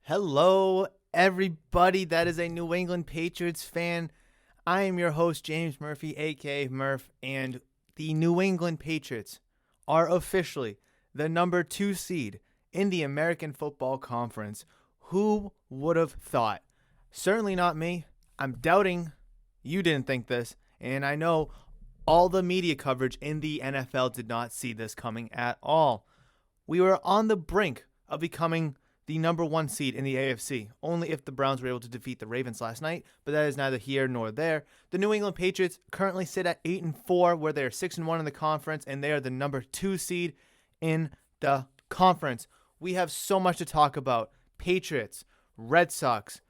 Hello, everybody that is a New England Patriots fan. I am your host, James Murphy, aka Murph, and the New England Patriots are officially the number 2 seed in the American Football Conference. Who would have thought? Certainly not me. I'm doubting you didn't think this, and I know all the media coverage in the NFL did not see this coming at all. We were on the brink of becoming the number 1 seed in the AFC, only if the Browns were able to defeat the Ravens last night, but that is neither here nor there. The New England Patriots currently sit at 8-4, where they are 6-1 in the conference, and they are the number 2 seed in the conference. We have so much to talk about. Patriots, Red Sox,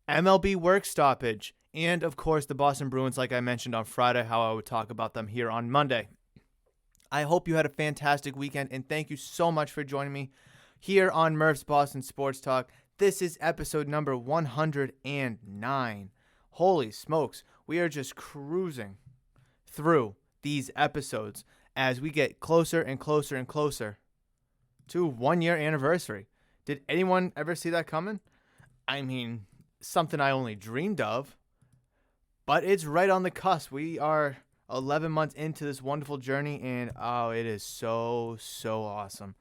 MLB work stoppage, and of course the Boston Bruins, like I mentioned on Friday, how I would talk about them here on Monday. I hope you had a fantastic weekend, and thank you so much for joining me here on Murph's Boston Sports Talk. This is episode number 109. Holy smokes, we are just cruising through these episodes as we get closer and closer and closer to 1 year anniversary. Did anyone ever see that coming? I mean, something I only dreamed of, but it's right on the cusp. We are 11 months into this wonderful journey, and it is so awesome.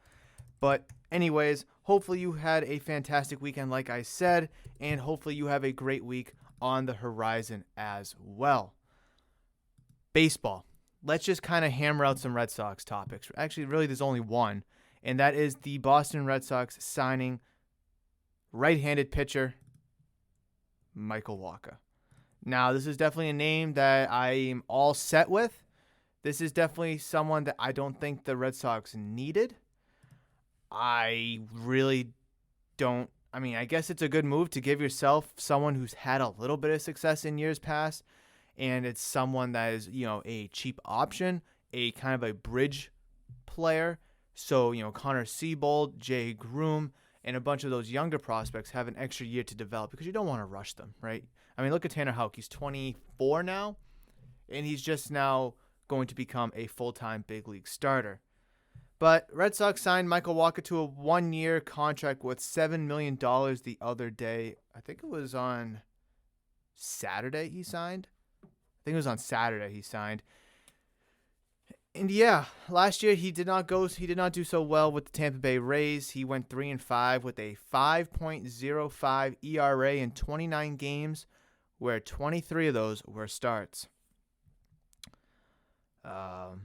But anyways, hopefully you had a fantastic weekend, like I said, and hopefully you have a great week on the horizon as well. Baseball. Let's just kind of hammer out some Red Sox topics. Actually, really, there's only one, and that is the Boston Red Sox signing right-handed pitcher Michael Wacha. Now, this is definitely a name that I'm all set with. This is definitely someone that I don't think the Red Sox needed. I really don't. I mean, I guess it's a good move to give yourself someone who's had a little bit of success in years past, and it's someone that is, a cheap option, a kind of a bridge player. So, Connor Siebold, Jay Groom, and a bunch of those younger prospects have an extra year to develop because you don't want to rush them, right? I mean, look at Tanner Houck. He's 24 now, and he's just now going to become a full-time big league starter. But Red Sox signed Michael Wacha to a 1-year contract with $7 million the other day. I think it was on Saturday he signed. And yeah, last year he did not do so well with the Tampa Bay Rays. He went 3-5 with a 5.05 ERA in 29 games, where 23 of those were starts. That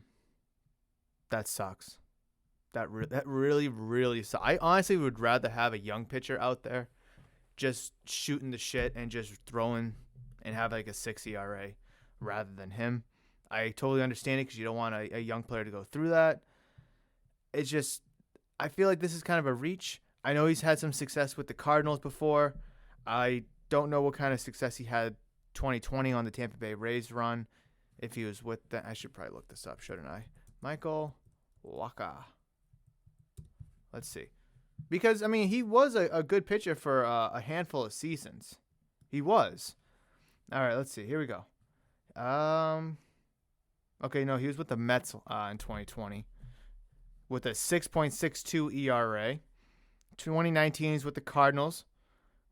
sucks. That really sucks. I honestly would rather have a young pitcher out there just shooting the shit and just throwing and have like a 6 ERA rather than him. I totally understand it because you don't want a young player to go through that. It's just, I feel like this is kind of a reach. I know he's had some success with the Cardinals before. I don't know what kind of success he had 2020 on the Tampa Bay Rays run. If he was with that, I should probably look this up, shouldn't I? Michael Wacha. Let's see. Because, I mean, he was a good pitcher for a handful of seasons. He was. All right, let's see. Here we go. Okay, no, he was with the Mets in 2020 with a 6.62 ERA. 2019 he's with the Cardinals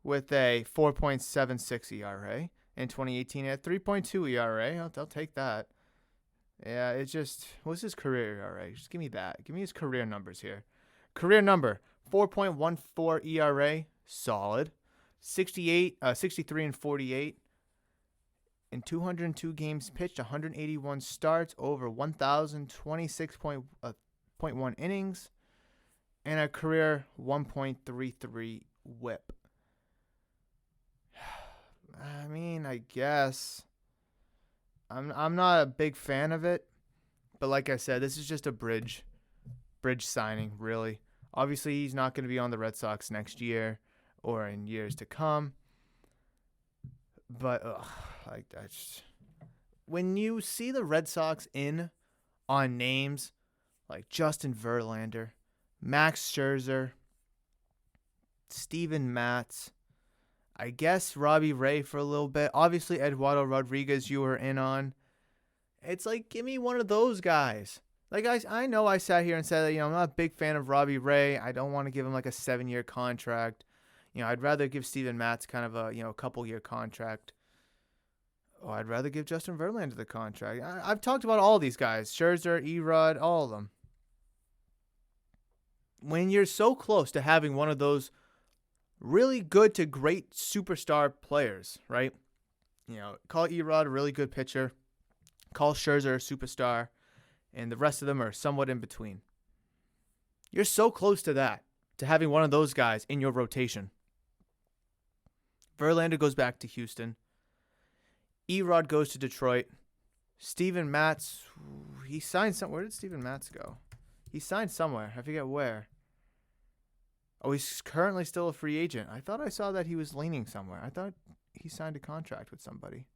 with a 4.76 ERA. In 2018 he had 3.2 ERA. I'll take that. Yeah, it's just, what's his career ERA? Just give me that. Give me his career numbers here. Career number, 4.14 ERA, solid. 63 and 48. In 202 games pitched, 181 starts, over 1,026.1 innings, and a career 1.33 WHIP. I mean, I guess I'm not a big fan of it, but like I said, this is just a bridge signing, really. Obviously, he's not going to be on the Red Sox next year or in years to come. But when you see the Red Sox in on names like Justin Verlander, Max Scherzer, Steven Matz, I guess Robbie Ray for a little bit. Obviously, Eduardo Rodriguez you were in on. It's like, give me one of those guys. Like, I know I sat here and said that, I'm not a big fan of Robbie Ray. I don't want to give him like a 7-year contract. I'd rather give Steven Matz kind of a couple-year contract. Or I'd rather give Justin Verlander the contract. I've talked about all these guys. Scherzer, Erod, all of them. When you're so close to having one of those really good to great superstar players, right? Call Erod a really good pitcher. Call Scherzer a superstar. And the rest of them are somewhat in between. You're so close to that, to having one of those guys in your rotation. Verlander goes back to Houston. Erod goes to Detroit. Steven Matz, he signed somewhere. Where did Steven Matz go? He signed somewhere. I forget where. Oh, he's currently still a free agent. I thought I saw that he was leaning somewhere. I thought he signed a contract with somebody.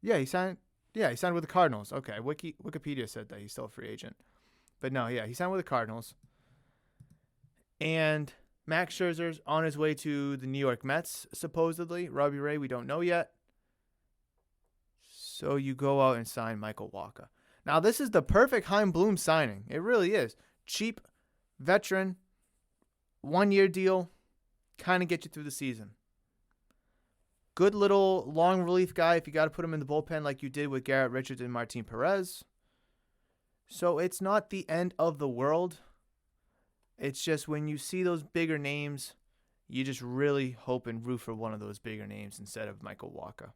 Yeah, he signed with the Cardinals. Okay, Wikipedia said that he's still a free agent. But no, yeah, he signed with the Cardinals. And Max Scherzer's on his way to the New York Mets, supposedly. Robbie Ray, we don't know yet. So you go out and sign Michael Wacha. Now, this is the perfect Chaim Bloom signing. It really is. Cheap, veteran, 1-year deal, kind of get you through the season. Good little long relief guy if you got to put him in the bullpen like you did with Garrett Richards and Martin Perez. So it's not the end of the world. It's just when you see those bigger names, you just really hope and root for one of those bigger names instead of Michael Wacha.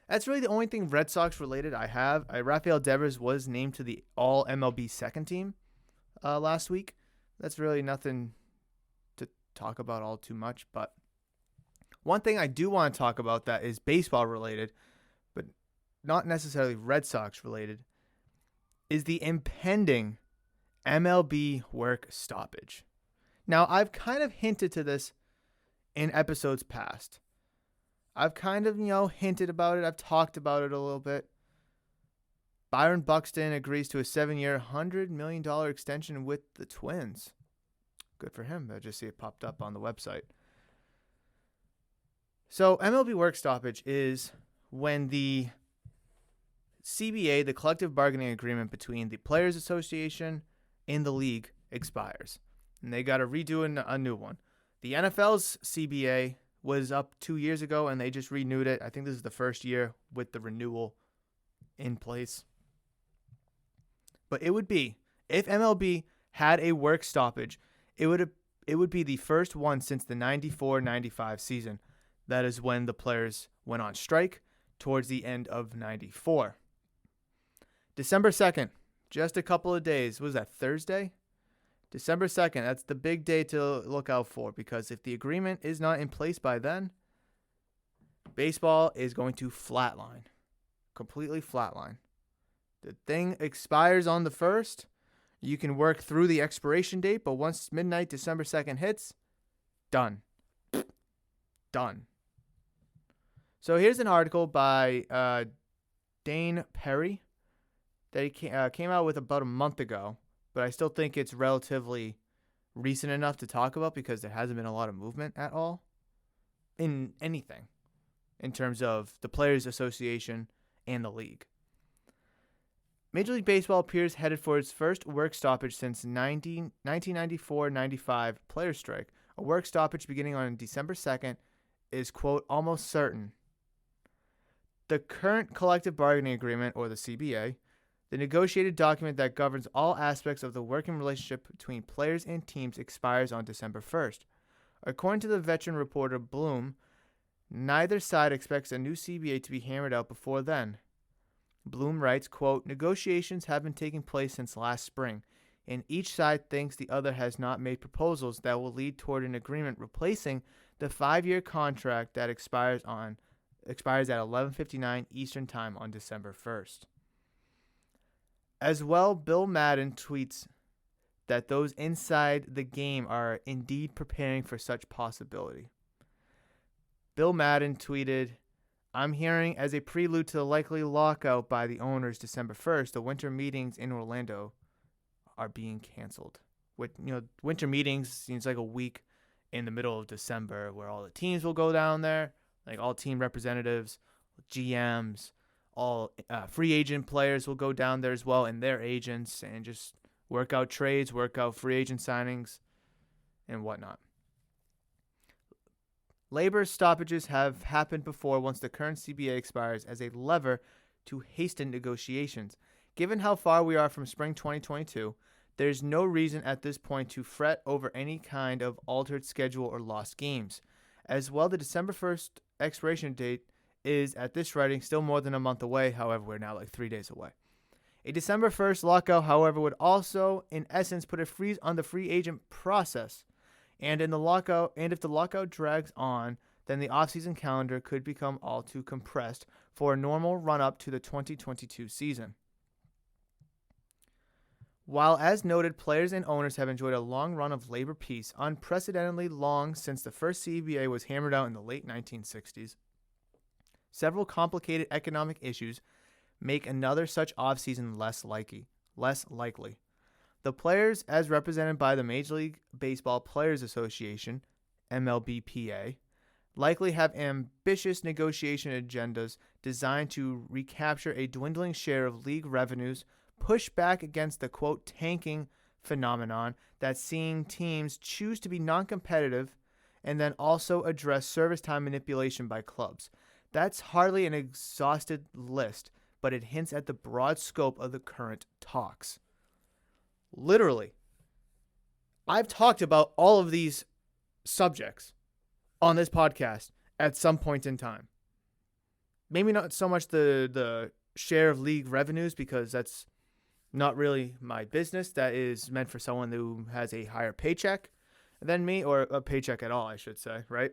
That's really the only thing Red Sox related I have. Rafael Devers was named to the All MLB second team last week. That's really nothing to talk about all too much. But one thing I do want to talk about that is baseball related, but not necessarily Red Sox related, is the impending MLB work stoppage. Now, I've kind of hinted to this in episodes past. I've kind of, hinted about it. I've talked about it a little bit. Byron Buxton agrees to a 7-year, $100 million extension with the Twins. Good for him. I just see it popped up on the website. So MLB work stoppage is when the CBA, the collective bargaining agreement between the Players Association and the league, expires. And they got to redo a new one. The NFL's CBA was up 2 years ago, and they just renewed it. I think this is the first year with the renewal in place. But it would be, if MLB had a work stoppage, it would be the first one since the 94-95 season. That is when the players went on strike towards the end of 94. December 2nd, just a couple of days. Was that Thursday? December 2nd, that's the big day to look out for, because if the agreement is not in place by then, baseball is going to flatline. Completely flatline. The thing expires on the 1st. You can work through the expiration date, but once midnight December 2nd hits, done. Done. So here's an article by Dane Perry that he came out with about a month ago. But I still think it's relatively recent enough to talk about because there hasn't been a lot of movement at all in anything in terms of the Players Association and the league. Major League Baseball appears headed for its first work stoppage since 1994-95 players' strike. A work stoppage beginning on December 2nd is, quote, almost certain. The current collective bargaining agreement, or the CBA, the negotiated document that governs all aspects of the working relationship between players and teams, expires on December 1st. According to the veteran reporter Bloom, neither side expects a new CBA to be hammered out before then. Bloom writes, quote, negotiations have been taking place since last spring, and each side thinks the other has not made proposals that will lead toward an agreement replacing the 5-year contract that expires at 11:59 Eastern Time on December 1st. As well, Bill Madden tweets that those inside the game are indeed preparing for such possibility. Bill Madden tweeted, I'm hearing as a prelude to the likely lockout by the owners December 1st, the winter meetings in Orlando are being canceled. Winter meetings seems like a week in the middle of December where all the teams will go down there, like all team representatives, GMs, all free agent players will go down there as well, and their agents, and just work out trades, work out free agent signings, and whatnot. Labor stoppages have happened before once the current CBA expires as a lever to hasten negotiations. Given how far we are from spring 2022, there's no reason at this point to fret over any kind of altered schedule or lost games. As well, the December 1st expiration date is, at this writing, still more than a month away. However, we're now like 3 days away. A December 1st lockout, however, would also, in essence, put a freeze on the free agent process. And if the lockout drags on, then the offseason calendar could become all too compressed for a normal run-up to the 2022 season. While, as noted, players and owners have enjoyed a long run of labor peace, unprecedentedly long since the first CBA was hammered out in the late 1960s, several complicated economic issues make another such offseason less likely. The players, as represented by the Major League Baseball Players Association, MLBPA, likely have ambitious negotiation agendas designed to recapture a dwindling share of league revenues, push back against the, quote, tanking phenomenon that's seeing teams choose to be non-competitive, and then also address service time manipulation by clubs. That's hardly an exhausted list, but it hints at the broad scope of the current talks. Literally, I've talked about all of these subjects on this podcast at some point in time. Maybe not so much the share of league revenues, because that's not really my business. That is meant for someone who has a higher paycheck than me, or a paycheck at all, I should say, right?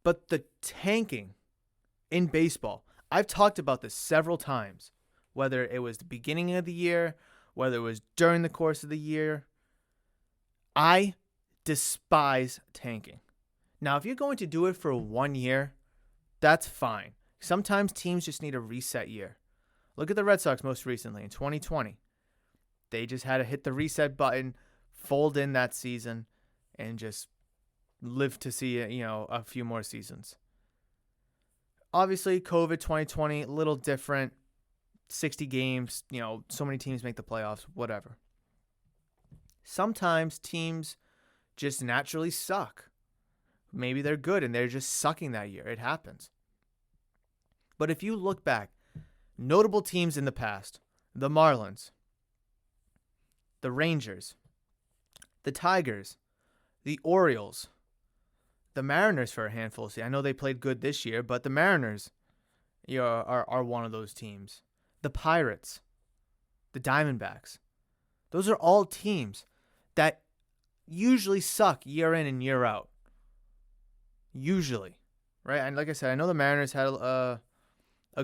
But the tanking in baseball, I've talked about this several times, whether it was the beginning of the year, whether it was during the course of the year. I despise tanking. Now, if you're going to do it for 1 year, that's fine. Sometimes teams just need a reset year. Look at the Red Sox most recently in 2020. They just had to hit the reset button, fold in that season, and just live to see, a few more seasons. Obviously, COVID 2020, a little different. 60 games, so many teams make the playoffs, whatever. Sometimes teams just naturally suck. Maybe they're good and they're just sucking that year. It happens. But if you look back, notable teams in the past, the Marlins, the Rangers, the Tigers, the Orioles, the Mariners for a handful. See, I know they played good this year, but the Mariners are one of those teams. The Pirates, the Diamondbacks. Those are all teams that usually suck year in and year out. Usually, right? And like I said, I know the Mariners had a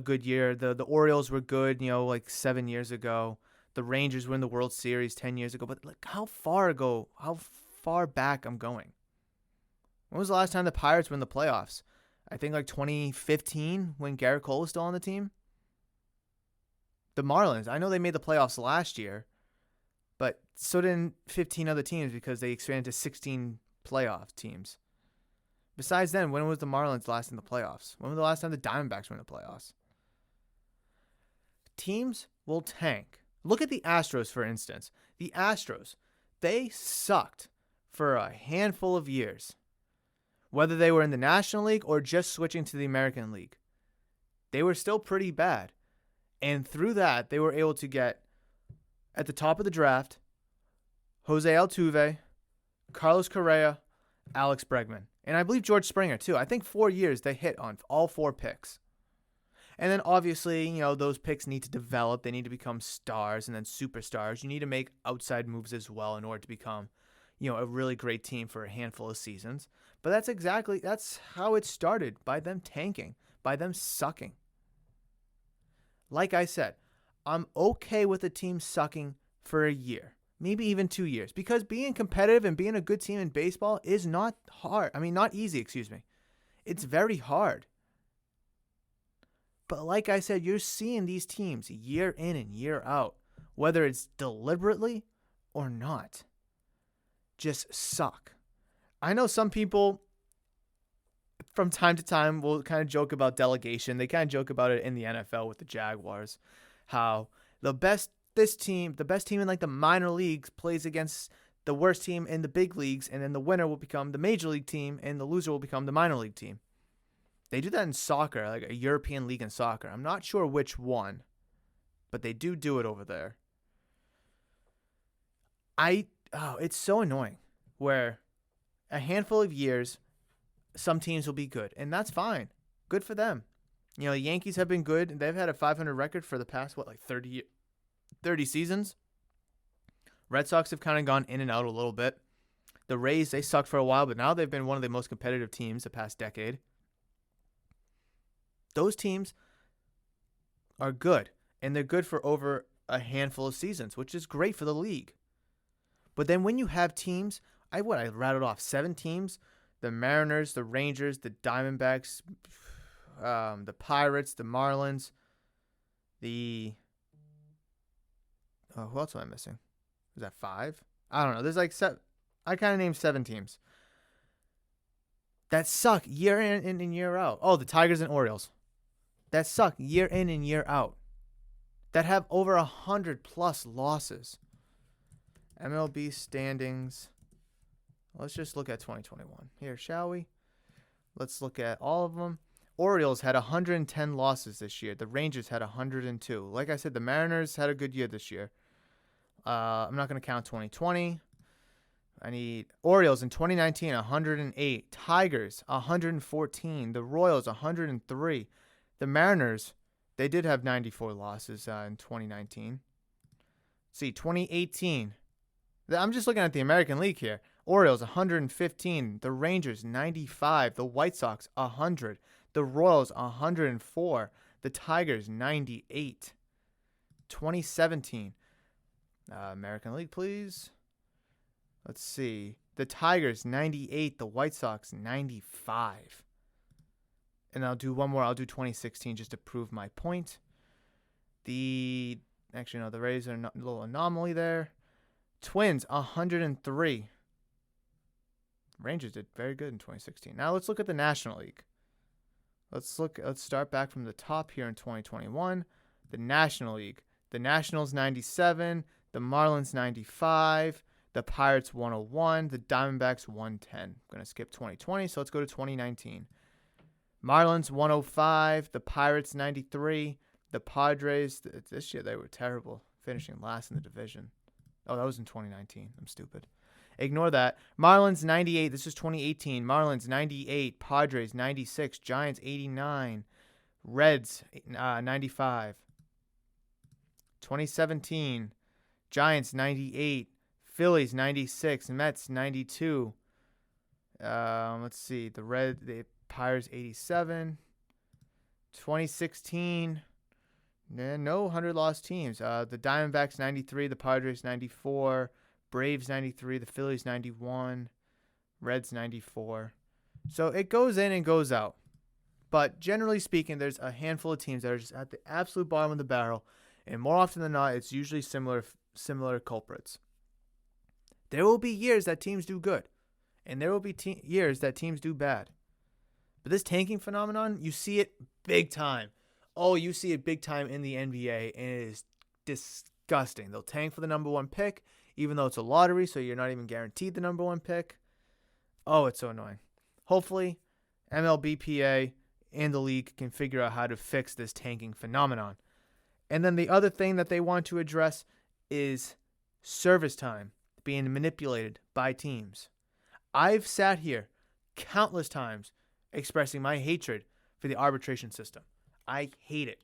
good year. The Orioles were good, like 7 years ago. The Rangers were in the World Series 10 years ago. But like, how far back I'm going? When was the last time the Pirates were in the playoffs? I think like 2015 when Garrett Cole was still on the team. The Marlins, I know they made the playoffs last year, but so did 15 other teams because they expanded to 16 playoff teams. Besides then, when was the Marlins last in the playoffs? When was the last time the Diamondbacks were in the playoffs? Teams will tank. Look at the Astros, for instance. The Astros, they sucked for a handful of years. Whether they were in the National League or just switching to the American League, they were still pretty bad. And through that, they were able to get, at the top of the draft, Jose Altuve, Carlos Correa, Alex Bregman. And I believe George Springer, too. I think 4 years they hit on all 4 picks. And then, obviously, those picks need to develop. They need to become stars and then superstars. You need to make outside moves as well in order to become, a really great team for a handful of seasons. But that's how it started, by them tanking, by them sucking. Like I said, I'm okay with a team sucking for a year, maybe even 2 years, because being competitive and being a good team in baseball is not hard. Not easy, It's very hard. But like I said, you're seeing these teams year in and year out, whether it's deliberately or not, just suck. I know some people from time to time will kind of joke about delegation. They kind of joke about it in the NFL with the Jaguars, how the best team in like the minor leagues plays against the worst team in the big leagues, and then the winner will become the major league team, and the loser will become the minor league team. They do that in soccer, like a European league in soccer. I'm not sure which one, but they do it over there. It's so annoying where a handful of years, some teams will be good, and that's fine. Good for them. The Yankees have been good. They've had a 500 record for the past, 30 seasons. Red Sox have kind of gone in and out a little bit. The Rays, they sucked for a while, but now they've been one of the most competitive teams the past decade. Those teams are good, and they're good for over a handful of seasons, which is great for the league. But then when you have teams, I rattled off 7 teams, the Mariners, the Rangers, the Diamondbacks, the Pirates, the Marlins, who else am I missing? Is that 5? I don't know. There's like 7. I kind of named 7 teams that suck year in and year out. Oh, the Tigers and Orioles. That suck year in and year out. That have over 100+ losses. MLB standings. Let's just look at 2021 here, shall we? Let's look at all of them. Orioles had 110 losses this year. The Rangers had 102. Like I said, the Mariners had a good year this year. I'm not going to count 2020. I need Orioles in 2019, 108. Tigers, 114. The Royals, 103. The Mariners, they did have 94 losses in 2019. See, 2018. I'm just looking at the American League here. Orioles, 115. The Rangers, 95. The White Sox, 100. The Royals, 104. The Tigers, 98. 2017. American League, please. Let's see. The Tigers, 98. The White Sox, 95. And I'll do one more. I'll do 2016 just to prove my point. The Rays are a little anomaly there. Twins, 103. Rangers did very good in 2016. Now let's look at the National League. Let's start back from the top here in 2021. The National League. The Nationals, 97. The Marlins, 95. The Pirates, 101. The Diamondbacks, 110. I'm going to skip 2020, so let's go to 2019. Marlins, 105. The Pirates, 93. The Padres, this year they were terrible, finishing last in the division. Oh, that was in 2019. I'm stupid. Ignore that. Marlins, 98. This is 2018. Marlins, 98. Padres, 96. Giants, 89. Reds, 95. 2017. Giants, 98. Phillies, 96. Mets, 92. Let's see. The Pirates, 87. 2016. No 100-loss teams. The Diamondbacks, 93. The Padres, 94. Braves, 93. The Phillies, 91. Reds, 94. So it goes in and goes out. But generally speaking, there's a handful of teams that are just at the absolute bottom of the barrel. And more often than not, it's usually similar culprits. There will be years that teams do good. And there will be years that teams do bad. But this tanking phenomenon, you see it big time. Oh, you see it big time in the NBA, and it is disgusting. They'll tank for the number 1 pick, even though it's a lottery, so you're not even guaranteed the number 1 pick. Oh, it's so annoying. Hopefully, MLBPA and the league can figure out how to fix this tanking phenomenon. And then the other thing that they want to address is service time being manipulated by teams. I've sat here countless times expressing my hatred for the arbitration system. I hate it.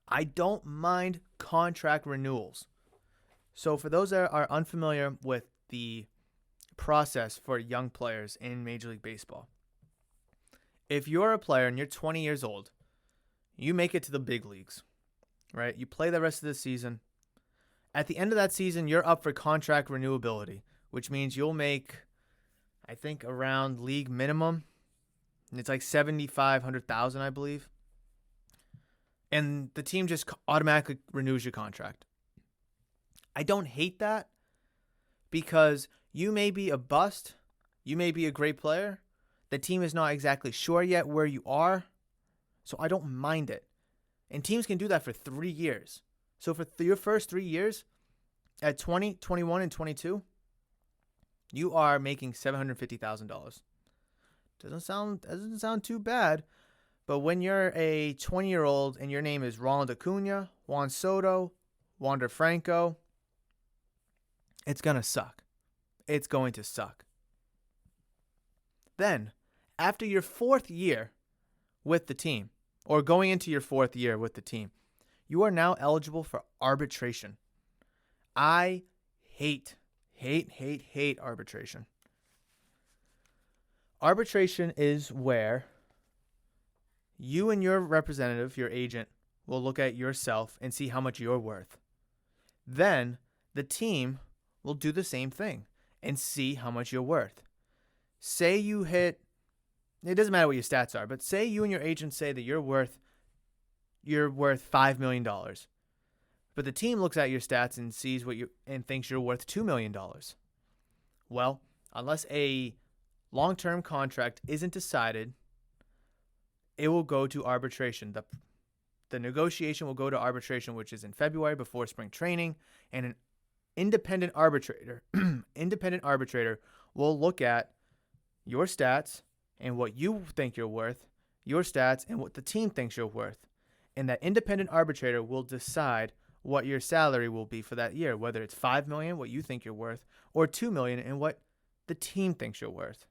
I don't mind contract renewals. So for those that are unfamiliar with the process for young players in Major League Baseball, if you're a player and you're 20 years old, you make it to the big leagues, right? You play the rest of the season. At the end of that season, you're up for contract renewability, which means you'll make, I think, around league minimum. It's like $7,500,000, I believe. And the team just automatically renews your contract. I don't hate that because you may be a bust. You may be a great player. The team is not exactly sure yet where you are. So I don't mind it. And teams can do that for 3 years. So for your first 3 years, At 20, 21, and 22, you are making $750,000. Doesn't sound too bad, but when you're a 20-year-old and your name is Ronald Acuna, Juan Soto, Wander Franco, it's gonna suck. It's going to suck. Then, after your fourth year with the team, or going into your fourth year with the team, you are now eligible for arbitration. I hate arbitration. Arbitration is where you and your representative, your agent, will look at yourself and see how much you're worth. Then the team will do the same thing and see how much you're worth. Say you hit, it doesn't matter what your stats are, but say you and your agent say that you're worth $5 million. But the team looks at your stats and sees and thinks you're worth $2 million. Well, unless a long-term contract isn't decided, it will go to arbitration. The negotiation will go to arbitration, which is in February before spring training, and an independent arbitrator will look at your stats and what you think you're worth, your stats and what the team thinks you're worth. And that independent arbitrator will decide what your salary will be for that year, whether it's $5 million, what you think you're worth, or $2 million and what the team thinks you're worth.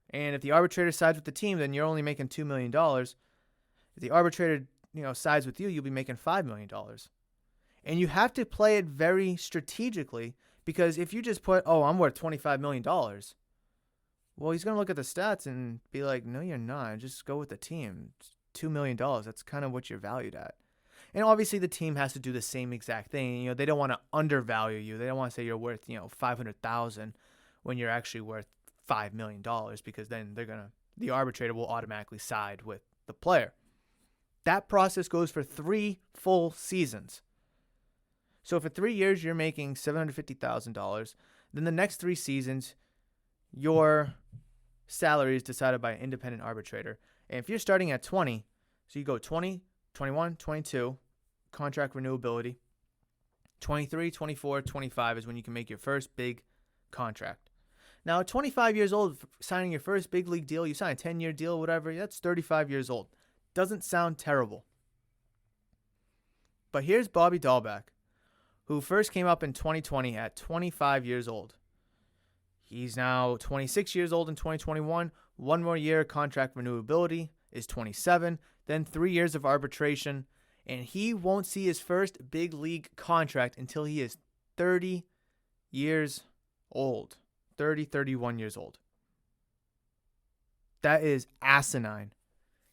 And if the arbitrator sides with the team, then you're only making $2 million. If the arbitrator, sides with you, you'll be making $5 million. And you have to play it very strategically, because if you just put, I'm worth $25 million, well, he's going to look at the stats and be like, no, you're not. Just go with the team. It's $2 million. That's kind of what you're valued at. And obviously the team has to do the same exact thing. They don't want to undervalue you. They don't want to say you're worth, $500,000 when you're actually worth $5 million, because then the arbitrator will automatically side with the player. That process goes for 3 full seasons. So for 3 years, you're making $750,000. Then the next 3 seasons, your salary is decided by an independent arbitrator. And if you're starting at 20, so you go 20, 21, 22, contract renewability. 23, 24, 25 is when you can make your first big contract. Now, at 25 years old, signing your first big league deal, you sign a 10-year deal, whatever, that's 35 years old. Doesn't sound terrible. But here's Bobby Dahlbeck, who first came up in 2020 at 25 years old. He's now 26 years old in 2021. 1 more year contract renewability is 27. Then 3 years of arbitration. And he won't see his first big league contract until he is 30 years old. 31 years old. That is asinine.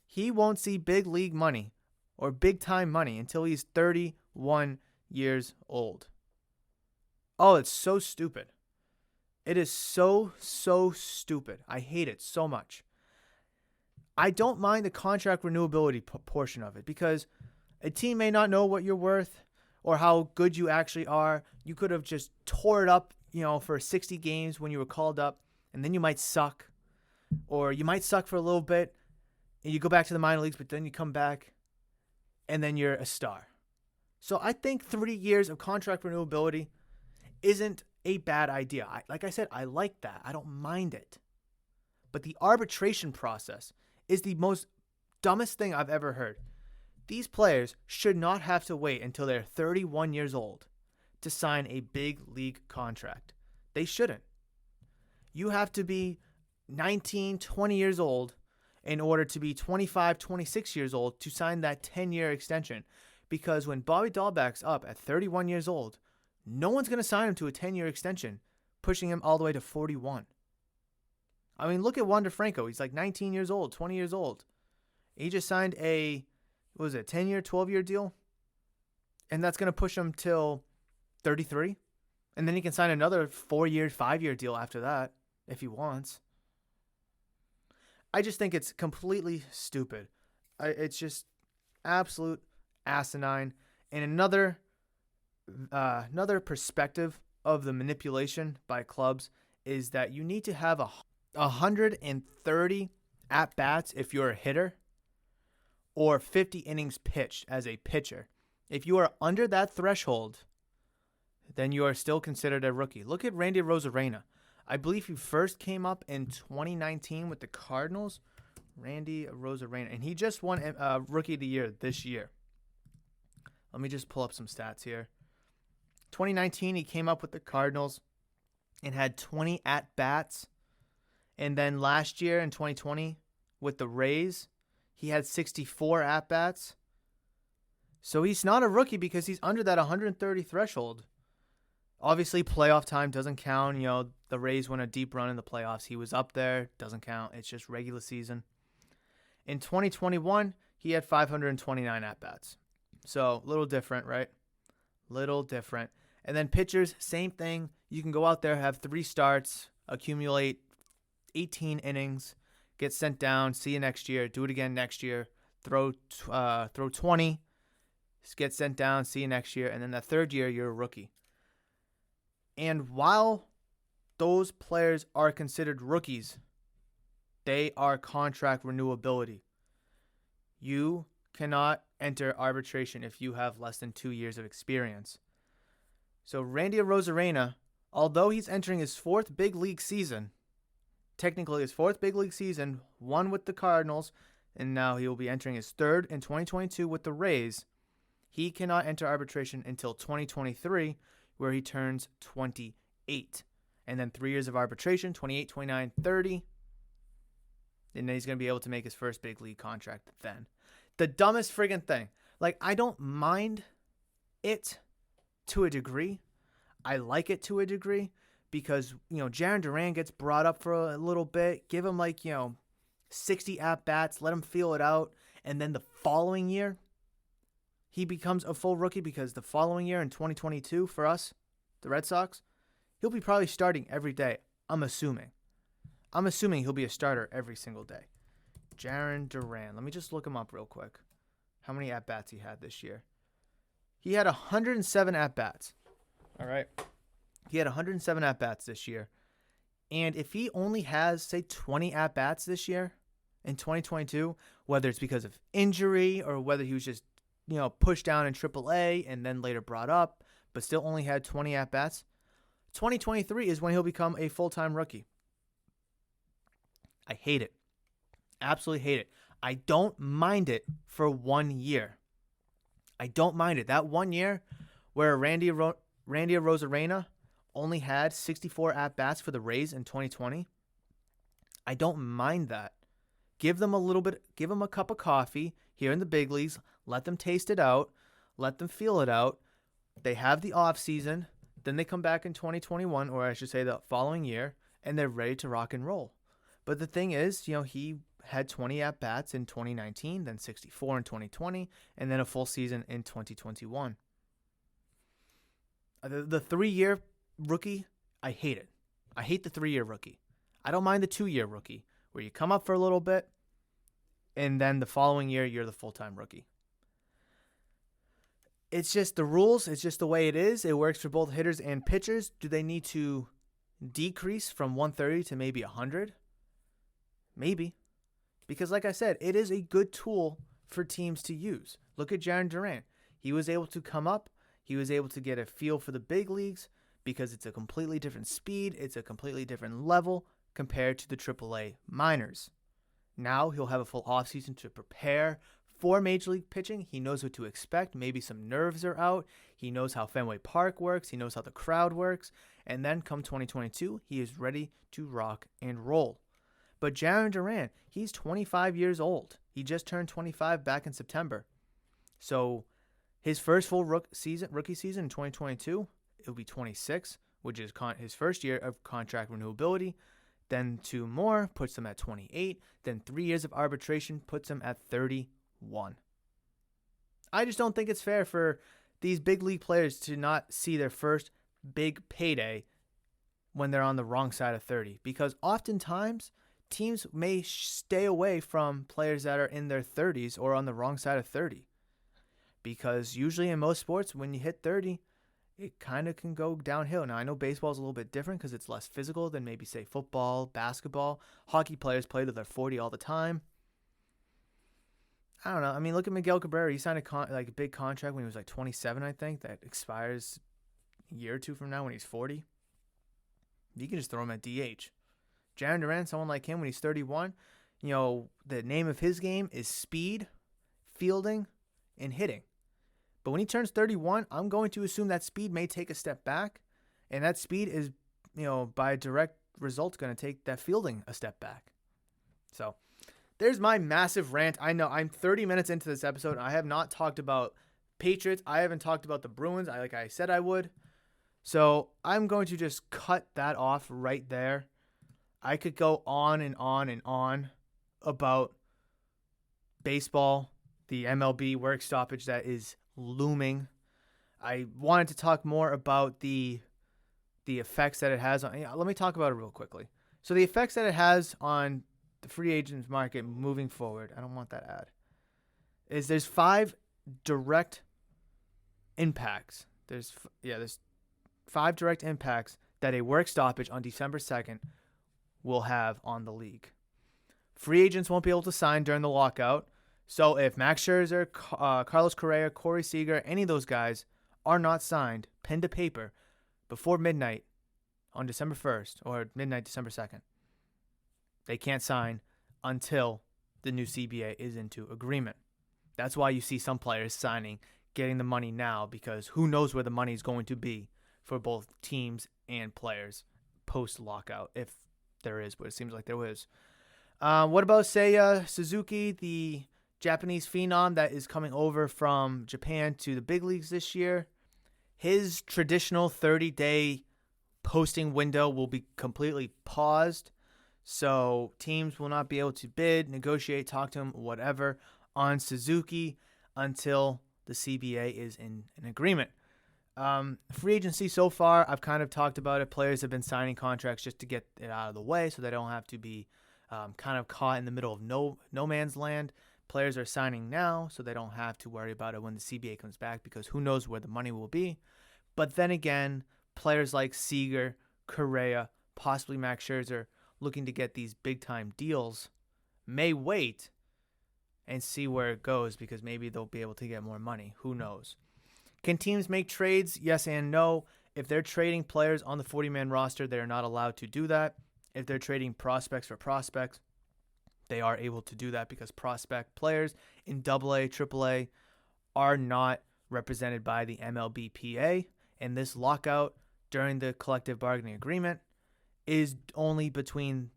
He won't see big league money or big time money until he's 31 years old. Oh, it's so stupid. It is so stupid. I hate it so much. I don't mind the contract renewability portion of it, because a team may not know what you're worth or how good you actually are. You could have just tore it up, for 60 games when you were called up, and then you might suck. Or you might suck for a little bit, and you go back to the minor leagues, but then you come back, and then you're a star. So I think 3 years of contract renewability isn't a bad idea. Like I said, I like that. I don't mind it. But the arbitration process is the most dumbest thing I've ever heard. These players should not have to wait until they're 31 years old to sign a big league contract. They shouldn't. You have to be 19, 20 years old in order to be 25, 26 years old to sign that 10-year extension. Because when Bobby Dahlbeck's up at 31 years old, no one's going to sign him to a 10-year extension, pushing him all the way to 41. I mean, look at Wander Franco. He's like 19 years old, 20 years old. He just signed a 10-year, 12-year deal? And that's going to push him till 33. And then he can sign another 4-year, 5-year deal after that if he wants. I just think it's completely stupid. It's just absolute asinine. And another perspective of the manipulation by clubs is that you need to have 130 at-bats if you're a hitter, or 50 innings pitched as a pitcher. If you are under that threshold, then you are still considered a rookie. Look at Randy Arozarena. I believe he first came up in 2019 with the Cardinals. Randy Arozarena. And he just won Rookie of the Year this year. Let me just pull up some stats here. 2019, he came up with the Cardinals and had 20 at-bats. And then last year in 2020 with the Rays, he had 64 at-bats. So he's not a rookie because he's under that 130 threshold. Obviously, playoff time doesn't count. You know, the Rays went a deep run in the playoffs. He was up there. Doesn't count. It's just regular season. In 2021, he had 529 at-bats. So, a little different, right? Little different. And then pitchers, same thing. You can go out there, have 3 starts, accumulate 18 innings, get sent down, see you next year, do it again next year, throw 20, get sent down, see you next year, and then the third year, you're a rookie. And while those players are considered rookies, they are contract renewability. You cannot enter arbitration if you have less than 2 years of experience. So Randy Arozarena, although he's entering his 4th big league season, technically his 4th big league season, 1 with the Cardinals, and now he will be entering his 3rd in 2022 with the Rays, he cannot enter arbitration until 2023, where he turns 28. And then 3 years of arbitration, 28, 29, 30. And then he's going to be able to make his first big league contract then. The dumbest friggin' thing. Like, I don't mind it to a degree. I like it to a degree because, you know, Jarren Duran gets brought up for a little bit. Give him, 60 at-bats. Let him feel it out. And then the following year, he becomes a full rookie because the following year in 2022 for us, the Red Sox, he'll be probably starting every day. I'm assuming he'll be a starter every single day. Jarren Duran. Let me just look him up real quick. How many at-bats he had this year? He had 107 at-bats. All right. He had 107 at-bats this year. And if he only has, say, 20 at-bats this year in 2022, whether it's because of injury or whether he was just, pushed down in AAA and then later brought up, but still only had 20 at-bats, 2023 is when he'll become a full-time rookie. I hate it. Absolutely hate it. I don't mind it for 1 year. I don't mind it. That 1 year where Randy Arozarena only had 64 at-bats for the Rays in 2020, I don't mind that. Give them a cup of coffee here in the big leagues. Let them taste it out. Let them feel it out. They have the off season. Then they come back in 2021, or I should say the following year, and they're ready to rock and roll. But the thing is, he had 20 at-bats in 2019, then 64 in 2020, and then a full season in 2021. The 3-year rookie, I hate it. I hate the 3-year rookie. I don't mind the 2-year rookie, where you come up for a little bit, and then the following year, you're the full-time rookie. It's just the rules. It's just the way it is. It works for both hitters and pitchers. Do they need to decrease from 130 to maybe 100? Maybe. Because like I said, it is a good tool for teams to use. Look at Jarren Duran. He was able to come up. He was able to get a feel for the big leagues because it's a completely different speed. It's a completely different level compared to the AAA minors. Now he'll have a full offseason to prepare for Major League pitching. He knows what to expect. Maybe some nerves are out. He knows how Fenway Park works. He knows how the crowd works. And then come 2022, he is ready to rock and roll. But Jarren Duran, he's 25 years old. He just turned 25 back in September. So his first full rookie season in 2022, it'll be 26, which is his first year of contract renewability. Then 2 more puts him at 28. Then 3 years of arbitration puts him at 31. I just don't think it's fair for these big league players to not see their first big payday when they're on the wrong side of 30. Because oftentimes, teams may stay away from players that are in their 30s or on the wrong side of 30. Because usually in most sports, when you hit 30, it kind of can go downhill. Now, I know baseball is a little bit different because it's less physical than maybe, say, football, basketball. Hockey players play to their 40 all the time. I don't know. I mean, look at Miguel Cabrera. He signed a big contract when he was 27, I think, that expires a year or two from now when he's 40, you can just throw him at DH. Jarren Duran, someone like him when he's 31, the name of his game is speed, fielding, and hitting. But when he turns 31, I'm going to assume that speed may take a step back, and that speed is, by direct result, going to take that fielding a step back. So there's my massive rant. I know I'm 30 minutes into this episode, and I have not talked about Patriots. I haven't talked about the Bruins, like I said I would. So I'm going to just cut that off right there. I could go on and on and on about baseball, the MLB work stoppage that is looming. I wanted to talk more about the effects that it has on. Let me talk about it real quickly. So the effects that it has on the free agents market moving forward. I don't want that ad. There's 5 direct impacts. There's 5 direct impacts that a work stoppage on December 2nd will have on the league. Free agents won't be able to sign during the lockout. So if Max Scherzer, Carlos Correa, Corey Seager, any of those guys are not signed, pen to paper, before midnight on December 1st or midnight December 2nd, they can't sign until the new CBA is into agreement. That's why you see some players signing, getting the money now, because who knows where the money is going to be for both teams and players post-lockout, if there is, but it seems like there is. What about, say, Suzuki, the Japanese phenom that is coming over from Japan to the big leagues this year? His traditional 30-day posting window will be completely paused, so teams will not be able to bid, negotiate, talk to him, whatever, on Suzuki until the CBA is in an agreement. Free agency so far, I've kind of talked about it. Players have been signing contracts just to get it out of the way so they don't have to be kind of caught in the middle of no man's land. Players are signing now so they don't have to worry about it when the CBA comes back, because who knows where the money will be. But then again, players like Seager, Correa, possibly Max Scherzer, looking to get these big-time deals, may wait and see where it goes, because maybe they'll be able to get more money. Who knows? Can teams make trades? Yes and no. If they're trading players on the 40-man roster, they're not allowed to do that. If they're trading prospects for prospects, they are able to do that, because prospect players in AA, AAA are not represented by the MLBPA, and this lockout during the collective bargaining agreement is only between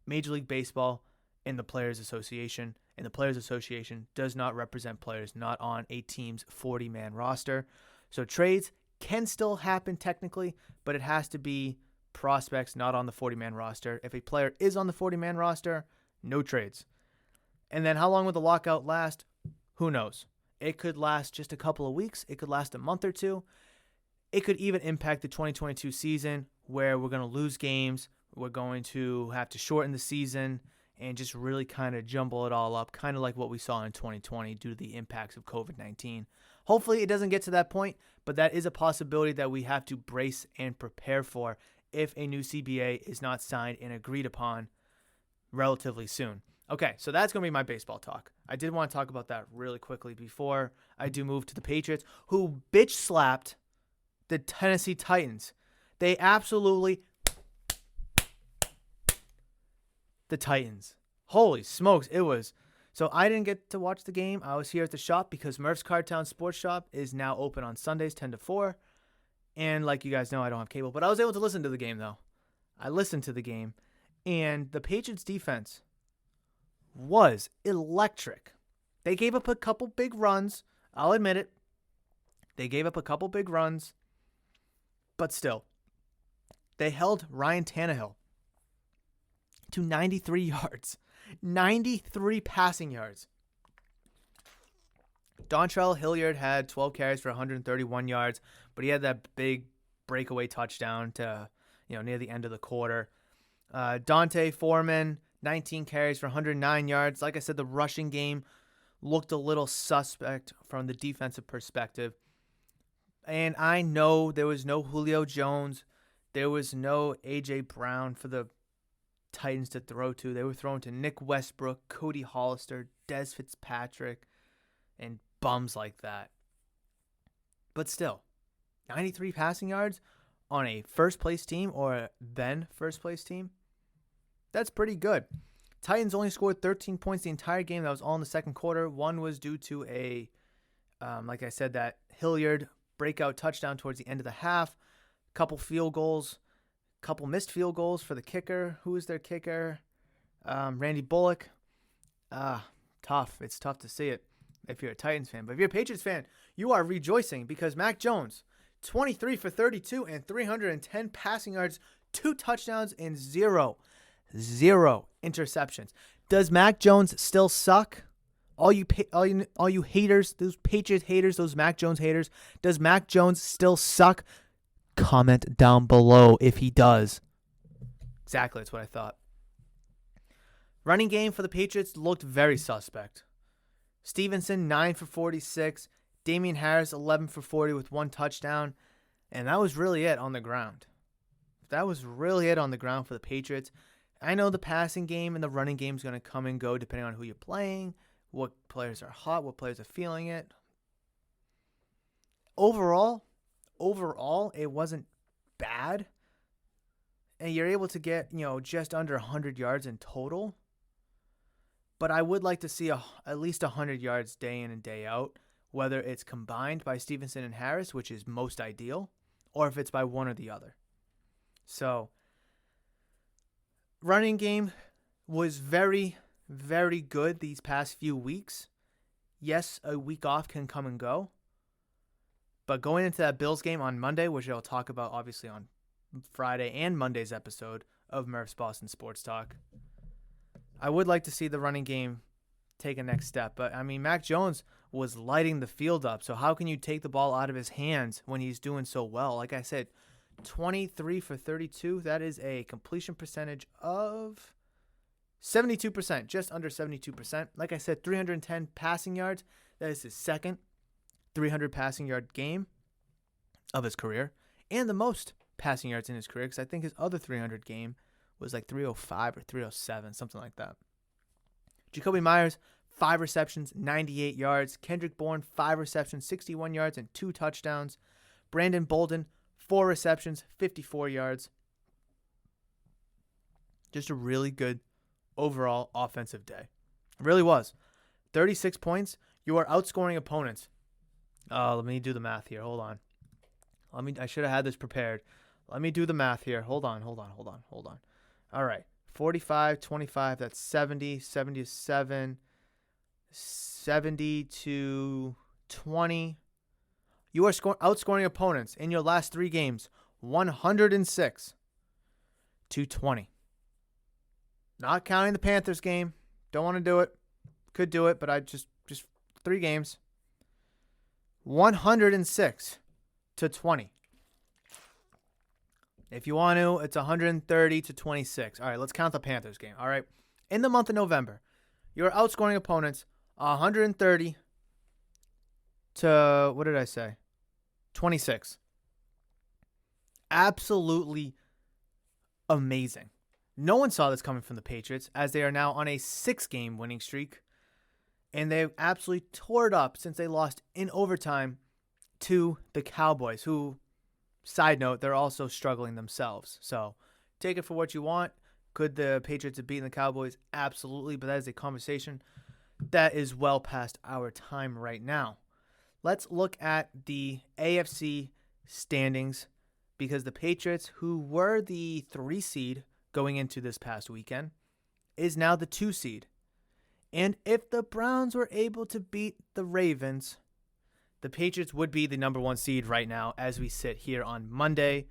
Major League Baseball and the Players Association, and the Players Association does not represent players not on a team's 40-man roster. So trades can still happen technically, but it has to be prospects not on the 40-man roster. If a player is on the 40-man roster, no trades. And then how long will the lockout last? Who knows? It could last just a couple of weeks. It could last a month or two. It could even impact the 2022 season, where we're going to lose games. We're going to have to shorten the season and just really kind of jumble it all up, kind of like what we saw in 2020 due to the impacts of COVID-19. Hopefully it doesn't get to that point, but that is a possibility that we have to brace and prepare for if a new CBA is not signed and agreed upon relatively soon. Okay, so that's going to be my baseball talk. I did want to talk about that really quickly before I do move to the Patriots, who bitch slapped the Tennessee Titans. They absolutely the Titans. Holy smokes, it was. So I didn't get to watch the game. I was here at the shop because Murph's Cardtown Sports Shop is now open on Sundays 10 to 4. And like you guys know, I don't have cable, but I was able to listen to the game though. I listened to the game, and the Patriots defense was electric. They gave up a couple big runs. I'll admit it. They gave up a couple big runs, but still, they held Ryan Tannehill to 93 yards. 93 passing yards. Dontrell Hilliard had 12 carries for 131 yards, but he had that big breakaway touchdown to, near the end of the quarter. Dante Foreman, 19 carries for 109 yards. Like I said, the rushing game looked a little suspect from the defensive perspective. And I know there was no Julio Jones. There was no A.J. Brown for the Titans to throw to. They were throwing to Nick Westbrook, Cody Hollister, Des Fitzpatrick, and bums like that. But still, 93 passing yards on a first-place team or a then first-place team. That's pretty good. Titans only scored 13 points the entire game. That was all in the second quarter. One was due to like I said, that Hilliard breakout touchdown towards the end of the half. Couple field goals. Couple missed field goals for the kicker. Who is their kicker? Randy Bullock. Tough. It's tough to see it if you're a Titans fan. But if you're a Patriots fan, you are rejoicing because Mac Jones, 23 for 32 and 310 passing yards, 2 touchdowns, and zero interceptions. Does Mac Jones still suck? All you haters, those Patriots haters, those Mac Jones haters, does Mac Jones still suck? Comment down below if he does. Exactly, that's what I thought. Running game for the Patriots looked very suspect. Stevenson, 9 for 46. Damian Harris, 11 for 40 with 1 touchdown. And that was really it on the ground. That was really it on the ground for the Patriots. I know the passing game and the running game is going to come and go depending on who you're playing, what players are hot, what players are feeling it. Overall, it wasn't bad. And you're able to get, just under 100 yards in total. But I would like to see at least 100 yards day in and day out, whether it's combined by Stevenson and Harris, which is most ideal, or if it's by one or the other. So, running game was very, very good these past few weeks. Yes, a week off can come and go. But going into that Bills game on Monday, which I'll talk about obviously on Friday and Monday's episode of Murph's Boston Sports Talk, I would like to see the running game take a next step. But, Mac Jones was lighting the field up. So how can you take the ball out of his hands when he's doing so well? Like I said, 23 for 32. That is a completion percentage of 72%, just under 72%. Like I said, 310 passing yards. That is his second 300 passing yard game of his career and the most passing yards in his career, because I think his other 300 game was like 305 or 307, something like that. Jacoby Myers, 5 receptions, 98 yards. Kendrick Bourne, 5 receptions, 61 yards, and 2 touchdowns. Brandon Bolden, 4 receptions, 54 yards. Just a really good overall offensive day. It really was. 36 points. You are outscoring opponents. Let me do the math here. Hold on. I should have had this prepared. Let me do the math here. Hold on. All right. 45, 25, that's 70, 77, 70 to 20. You are outscoring opponents in your last 3 games, 106 to 20. Not counting the Panthers game. Don't want to do it. Could do it, but I just 3 games. 106 to 20. If you want to, it's 130 to 26. All right, let's count the Panthers game. All right. In the month of November, you're outscoring opponents 130 to, what did I say? 26. Absolutely amazing. No one saw this coming from the Patriots, as they are now on a 6-game winning streak. And they've absolutely tore it up since they lost in overtime to the Cowboys, who, side note, they're also struggling themselves. So take it for what you want. Could the Patriots have beaten the Cowboys? Absolutely, but that is a conversation that is well past our time right now. Let's look at the AFC standings, because the Patriots, who were the 3 seed going into this past weekend, is now the 2 seed. And if the Browns were able to beat the Ravens, the Patriots would be the number 1 seed right now as we sit here on Monday,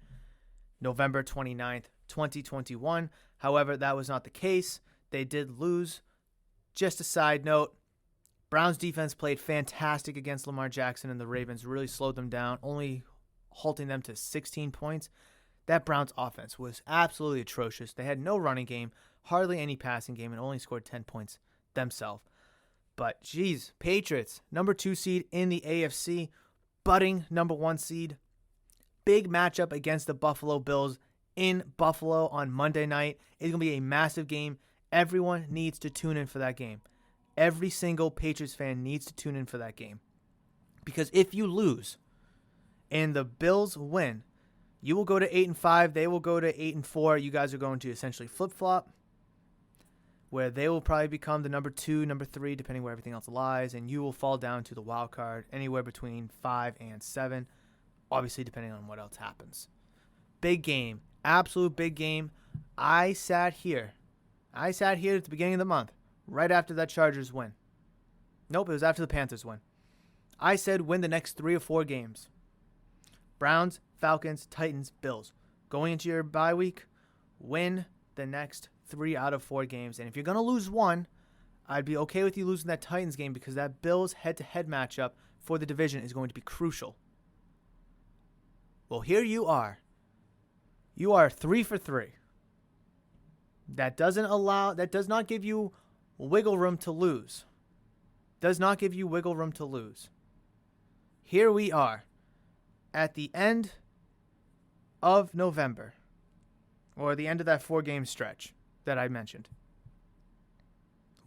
November 29th, 2021. However, that was not the case. They did lose. Just a side note, Browns defense played fantastic against Lamar Jackson, and the Ravens really slowed them down, only halting them to 16 points. That Browns offense was absolutely atrocious. They had no running game, hardly any passing game, and only scored 10 points themselves. But, geez, Patriots, number 2 seed in the AFC, budding number 1 seed. Big matchup against the Buffalo Bills in Buffalo on Monday night. It's going to be a massive game. Everyone needs to tune in for that game. Every single Patriots fan needs to tune in for that game. Because if you lose, and the Bills win, you will go to 8-5. They will go to 8-4. You guys are going to essentially flip-flop, where they will probably become the number 2, number 3, depending where everything else lies, and you will fall down to the wild card anywhere between 5 and 7, obviously depending on what else happens. Big game, absolute big game. I sat here at the beginning of the month, right after that Chargers win. Nope, it was after the Panthers win. I said win the next 3 or 4 games. Browns, Falcons, Titans, Bills. Going into your bye week, win the next 3 out of 4 games. And if you're going to lose one, I'd be okay with you losing that Titans game because that Bills head-to-head matchup for the division is going to be crucial. Well, here you are. You are 3 for 3. That does not give you wiggle room to lose. Does not give you wiggle room to lose. Here we are at the end of November, or the end of that 4-game stretch that I mentioned.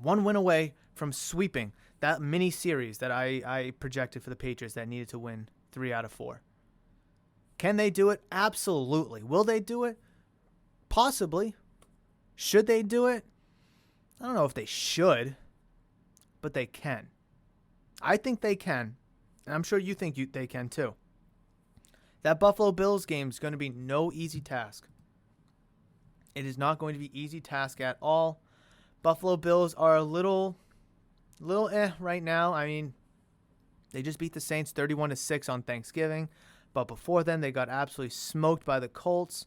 1 win away from sweeping that mini series that I projected for the Patriots that needed to win 3 out of 4. Can they do it? Absolutely. Will they do it? Possibly. Should they do it? I don't know if they should, but they can. I think they can, and I'm sure you think they can too. That Buffalo Bills game is going to be no easy task. It is not going to be easy task at all. Buffalo Bills are a little right now. I mean, they just beat the Saints 31-6 on Thanksgiving, but before then they got absolutely smoked by the Colts.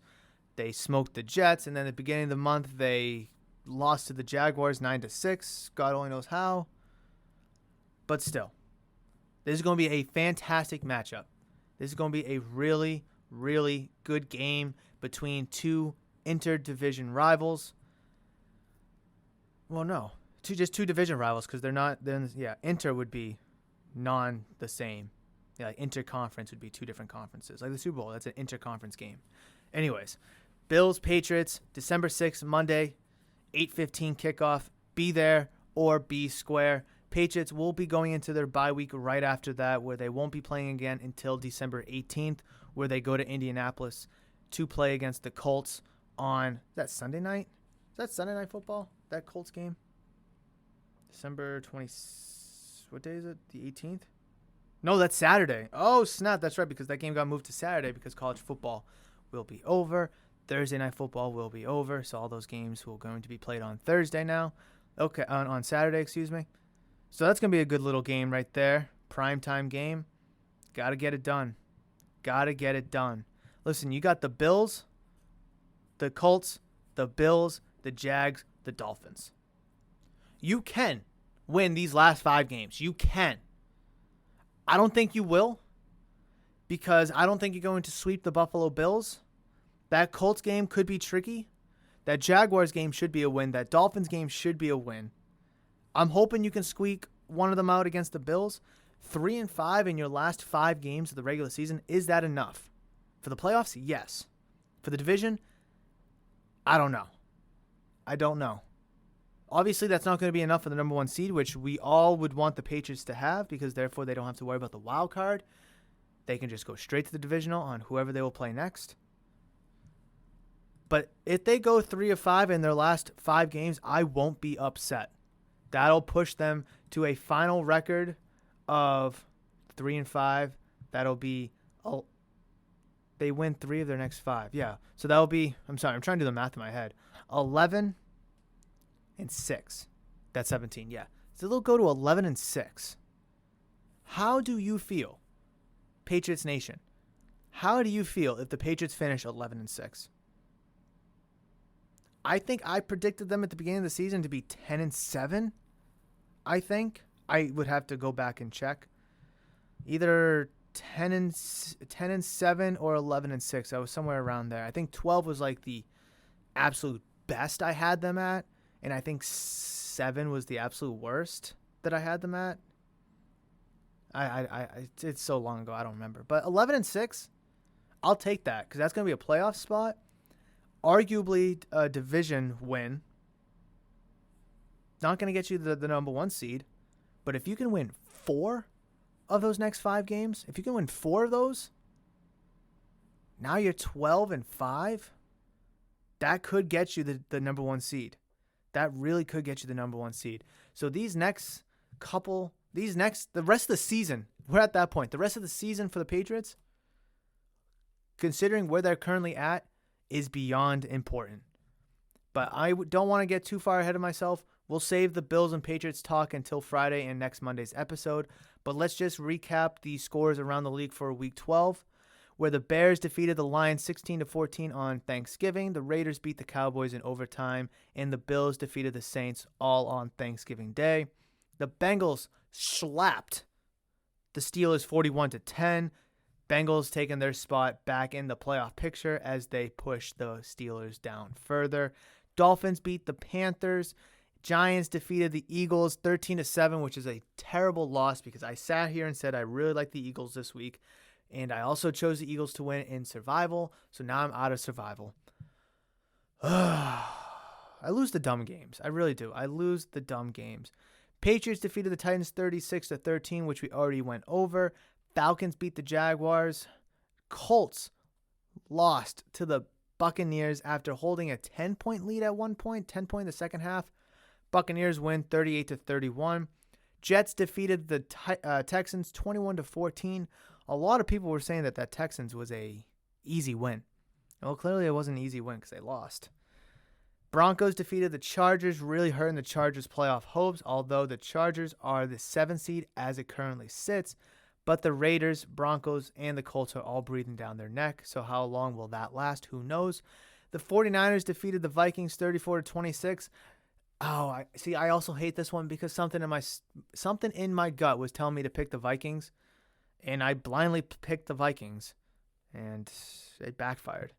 They smoked the Jets, and then at the beginning of the month they lost to the Jaguars 9-6. God only knows how. But still, this is going to be a fantastic matchup. This is going to be a really, really good game between 2 interdivision rivals. Well, no, just 2 division rivals because they're not. Then inter would be the same. Yeah, like interconference would be 2 different conferences. Like the Super Bowl, that's an interconference game. Anyways, Bills Patriots December 6th, Monday, 8:15 kickoff. Be there or be square. Patriots will be going into their bye week right after that, where they won't be playing again until December 18th, where they go to Indianapolis to play against the Colts on, is that Sunday night? Is that Sunday Night Football, that Colts game? December 20, what day is it? The 18th? No, that's Saturday. Oh, snap, that's right, because that game got moved to Saturday because college football will be over. Thursday Night Football will be over, so all those games will going to be played on Thursday now. Okay, on Saturday, excuse me. So that's going to be a good little game right there. Primetime game. Got to get it done. Got to get it done. Listen, you got the Bills, the Colts, the Bills, the Jags, the Dolphins. You can win these last 5 games. You can. I don't think you will, because I don't think you're going to sweep the Buffalo Bills. That Colts game could be tricky. That Jaguars game should be a win. That Dolphins game should be a win. I'm hoping you can squeak one of them out against the Bills. 3-5 in your last 5 games of the regular season. Is that enough? For the playoffs? Yes. For the division? I don't know. I don't know. Obviously, that's not going to be enough for the number 1 seed, which we all would want the Patriots to have, because therefore they don't have to worry about the wild card. They can just go straight to the divisional on whoever they will play next. But if they go 3-5 in their last 5 games, I won't be upset. That'll push them to a final record of 3-5. That'll be, they win 3 of their next 5. Yeah. So that'll be, I'm sorry, I'm trying to do the math in my head. 11-6. That's 17. Yeah. So they'll go to 11-6. How do you feel, Patriots Nation? How do you feel if the Patriots finish 11-6? I think I predicted them at the beginning of the season to be 10-7. I think I would have to go back and check. Either 10-7 or 11-6. I was somewhere around there. I think 12 was like the absolute best I had them at, and I think 7 was the absolute worst that I had them at. It's so long ago, I don't remember. But 11-6, I'll take that because that's going to be a playoff spot. Arguably a division win. Not going to get you the number 1 seed. But if you can win 4 of those next 5 games, if you can win 4 of those, Now you're 12-5. That could get you the number one seed. That really could get you the number one seed. So the rest of the season, we're at that point. The rest of the season for the Patriots, considering where they're currently at, is beyond important. But I don't want to get too far ahead of myself. We'll save the Bills and Patriots talk until Friday and next Monday's episode. But let's just recap the scores around the league for Week 12, where the Bears defeated the Lions 16-14 on Thanksgiving. The Raiders beat the Cowboys in overtime, and the Bills defeated the Saints all on Thanksgiving Day. The Bengals slapped the Steelers 41-10. Bengals taking their spot back in the playoff picture as they push the Steelers down further. Dolphins beat the Panthers. Giants defeated the Eagles 13-7, which is a terrible loss because I sat here and said I really like the Eagles this week. And I also chose the Eagles to win in survival, so now I'm out of survival. I lose the dumb games. I really do. I lose the dumb games. Patriots defeated the Titans 36-13, which we already went over. Falcons beat the Jaguars. Colts lost to the Buccaneers after holding a 10-point lead at one point, 10-point in the second half. Buccaneers win 38-31. Jets defeated the Texans 21-14. A lot of people were saying that Texans was a easy win. Well, clearly it wasn't an easy win because they lost. Broncos defeated the Chargers, really hurting the Chargers' playoff hopes, although the Chargers are the 7th seed as it currently sits. But the Raiders, Broncos, and the Colts are all breathing down their neck, so how long will that last? Who knows? The 49ers defeated the Vikings 34-26. Oh, I also hate this one because something in my gut was telling me to pick the Vikings, and I blindly picked the Vikings, and it backfired.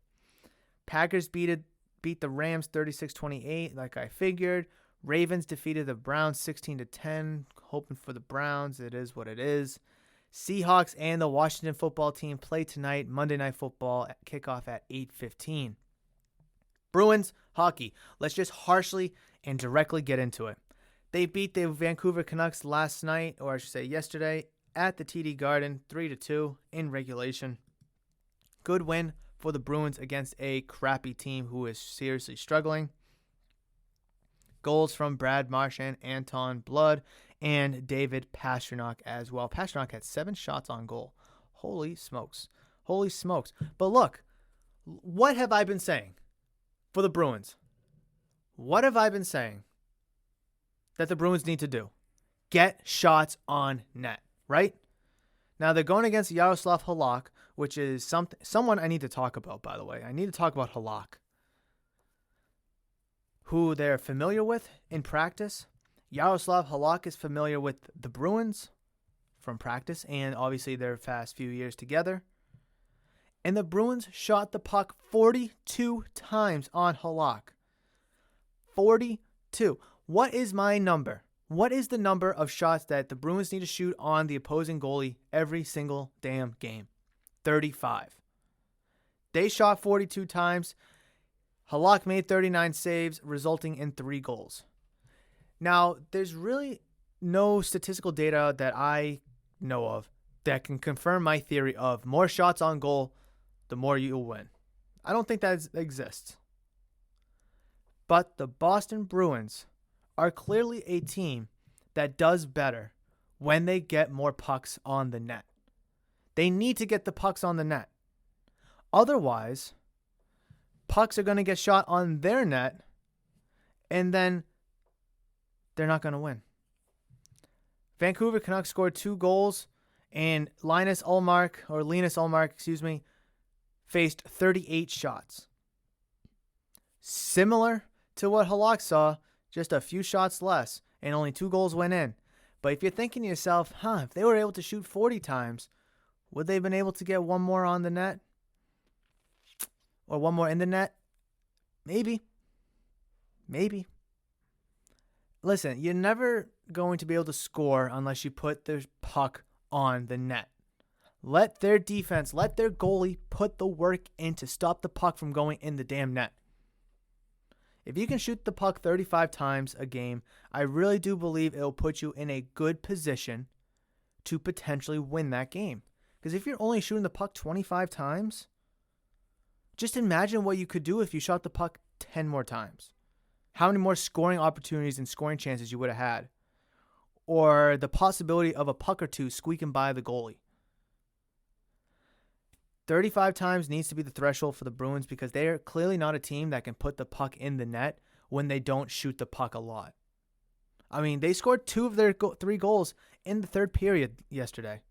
Packers beat the Rams 36-28, like I figured. Ravens defeated the Browns 16-10, hoping for the Browns. It is what it is. Seahawks and the Washington football team play tonight, Monday Night Football, kickoff at 8:15. Bruins hockey. Let's just harshly and directly get into it. They beat the Vancouver Canucks last night, or I should say yesterday, at the TD Garden, 3-2 in regulation. Good win for the Bruins against a crappy team who is seriously struggling. Goals from Brad Marchand, Anton Blood, and David Pastrnak as well. Pastrnak had 7 shots on goal. Holy smokes. Holy smokes. But look, what have I been saying for the Bruins? What have I been saying that the Bruins need to do? Get shots on net, right? Now they're going against Yaroslav Halak, which is someone I need to talk about, by the way. I need to talk about Halak, who they're familiar with in practice. Yaroslav Halak is familiar with the Bruins from practice and obviously their past few years together. And the Bruins shot the puck 42 times on Halak. 42. What is my number? What is the number of shots that the Bruins need to shoot on the opposing goalie every single damn game? 35. They shot 42 times. Halak made 39 saves, resulting in 3 goals. Now, there's really no statistical data that I know of that can confirm my theory of more shots on goal, the more you'll win. I don't think that exists. But the Boston Bruins are clearly a team that does better when they get more pucks on the net. They need to get the pucks on the net. Otherwise, pucks are going to get shot on their net, and then they're not going to win. Vancouver Canucks scored 2 goals, and Linus Ullmark, faced 38 shots. Similar to what Halak saw, just a few shots less, and only 2 goals went in. But if you're thinking to yourself, if they were able to shoot 40 times, would they have been able to get 1 more on the net? Or 1 more in the net? Maybe. Listen, you're never going to be able to score unless you put the puck on the net. Let their defense, let their goalie put the work in to stop the puck from going in the damn net. If you can shoot the puck 35 times a game, I really do believe it'll put you in a good position to potentially win that game. Because if you're only shooting the puck 25 times, Just imagine what you could do if you shot the puck 10 more times. How many more scoring opportunities and scoring chances you would have had. Or the possibility of a puck or two squeaking by the goalie. 35 times needs to be the threshold for the Bruins because they are clearly not a team that can put the puck in the net when they don't shoot the puck a lot. I mean, they scored 2 of their 3 goals in the third period yesterday.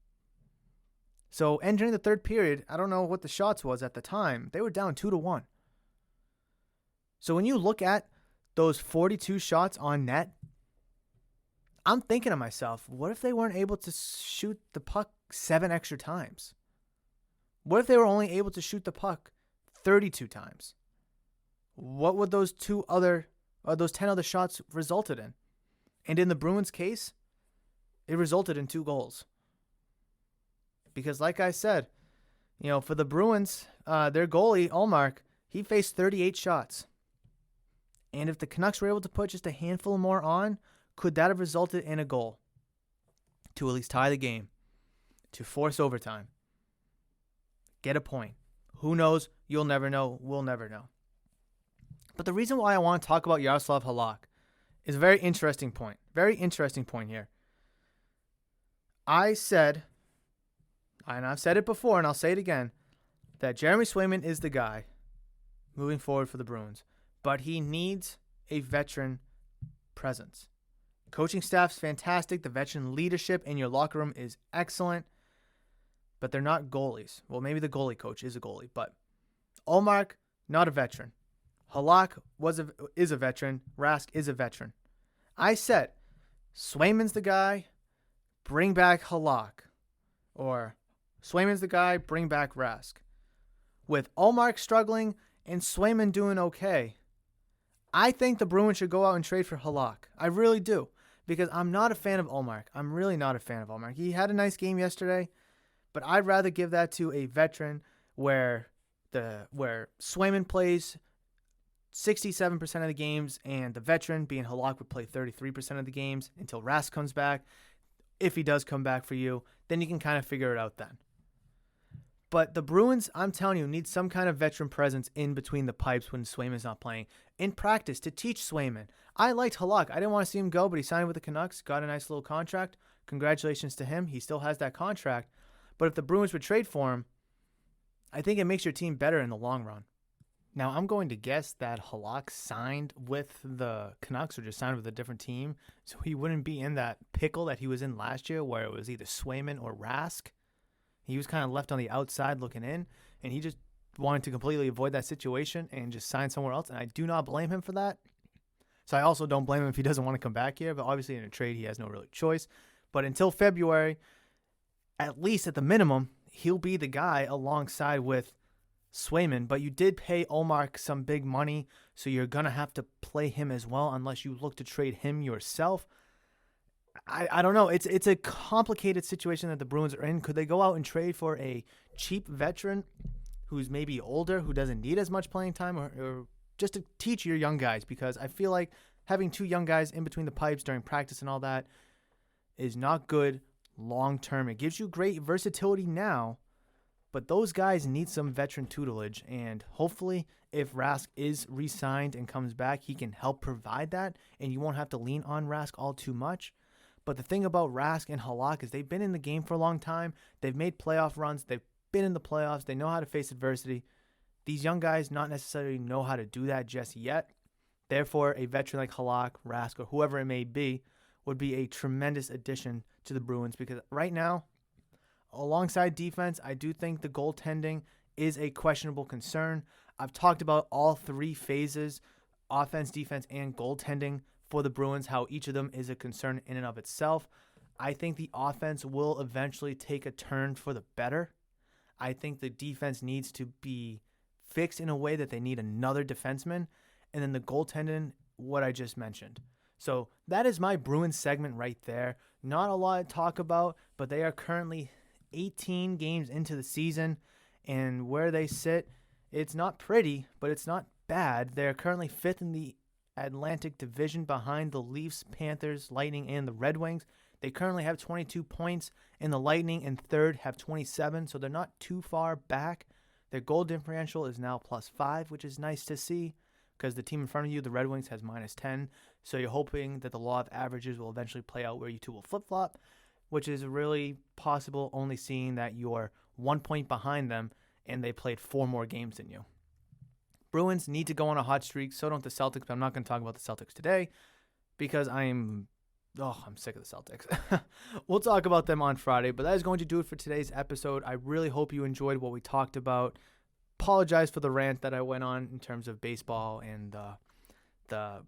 So entering the third period, I don't know what the shots was at the time. They were down 2-1. So when you look at those 42 shots on net, I'm thinking to myself, what if they weren't able to shoot the puck 7 extra times? What if they were only able to shoot the puck 32 times? What would those 10 other shots resulted in? And in the Bruins case, it resulted in 2 goals. Because like I said, for the Bruins, their goalie, Ullmark, he faced 38 shots. And if the Canucks were able to put just a handful more on, could that have resulted in a goal? To at least tie the game. To force overtime. Get a point. Who knows? You'll never know. We'll never know. But the reason why I want to talk about Yaroslav Halak is a very interesting point. Very interesting point here. I said, and I've said it before and I'll say it again, that Jeremy Swayman is the guy moving forward for the Bruins. But he needs a veteran presence. Coaching staff's fantastic. The veteran leadership in your locker room is excellent. But they're not goalies. Well, maybe the goalie coach is a goalie. But Ullmark, not a veteran. Halak is a veteran. Rask is a veteran. I said, Swayman's the guy, bring back Halak. Or Swayman's the guy, bring back Rask. With Ullmark struggling and Swayman doing okay, I think the Bruins should go out and trade for Halak. I really do. Because I'm not a fan of Ullmark. I'm really not a fan of Ullmark. He had a nice game yesterday, but I'd rather give that to a veteran where Swayman plays 67% of the games and the veteran, being Halak, would play 33% of the games until Rask comes back. If he does come back for you, then you can kind of figure it out then. But the Bruins, I'm telling you, need some kind of veteran presence in between the pipes when Swayman's not playing. In practice, to teach Swayman. I liked Halak. I didn't want to see him go, but he signed with the Canucks, got a nice little contract. Congratulations to him. He still has that contract. But if the Bruins would trade for him, I think it makes your team better in the long run. Now, I'm going to guess that Halak signed with the Canucks or just signed with a different team, so he wouldn't be in that pickle that he was in last year where it was either Swayman or Rask. He was kind of left on the outside looking in, and he just wanted to completely avoid that situation and just sign somewhere else, and I do not blame him for that. So I also don't blame him if he doesn't want to come back here, but obviously in a trade he has no really choice. But until February, at least at the minimum, he'll be the guy alongside with Swayman. But you did pay Ullmark some big money, so you're going to have to play him as well unless you look to trade him yourself. I don't know. It's a complicated situation that the Bruins are in. Could they go out and trade for a cheap veteran who's maybe older, who doesn't need as much playing time, or just to teach your young guys? Because I feel like having 2 young guys in between the pipes during practice and all that is not good long term. It gives you great versatility now, but those guys need some veteran tutelage, and hopefully if Rask is re-signed and comes back, he can help provide that, and you won't have to lean on Rask all too much. But the thing about Rask and Halak is they've been in the game for a long time. They've made playoff runs. They've been in the playoffs. They know how to face adversity. These young guys not necessarily know how to do that just yet. Therefore, a veteran like Halak, Rask, or whoever it may be would be a tremendous addition to the Bruins, because right now, alongside defense, I do think the goaltending is a questionable concern. I've talked about all 3 phases, offense, defense, and goaltending for the Bruins, how each of them is a concern in and of itself. I think the offense will eventually take a turn for the better. I think the defense needs to be fixed in a way that they need another defenseman. And then the goaltending, what I just mentioned. So that is my Bruins segment right there. Not a lot to talk about, but they are currently 18 games into the season. And where they sit, it's not pretty, but it's not bad. They're currently 5th in the Atlantic Division behind the Leafs, Panthers, Lightning, and the Red Wings. They currently have 22 points, and the Lightning in 3rd have 27, so they're not too far back. Their goal differential is now +5, which is nice to see because the team in front of you, the Red Wings, has -10. So you're hoping that the law of averages will eventually play out where you two will flip-flop, which is really possible only seeing that you're 1 point behind them and they played 4 more games than you. Bruins need to go on a hot streak. So don't the Celtics, but I'm not going to talk about the Celtics today because I'm sick of the Celtics. We'll talk about them on Friday, but that is going to do it for today's episode. I really hope you enjoyed what we talked about. Apologize for the rant that I went on in terms of baseball and the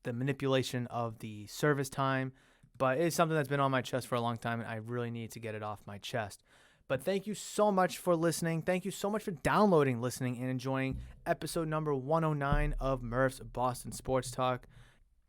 manipulation of the service time, but it's something that's been on my chest for a long time, and I really need to get it off my chest. But thank you so much for listening. Thank you so much for downloading, listening, and enjoying episode number 109 of Murph's Boston Sports Talk.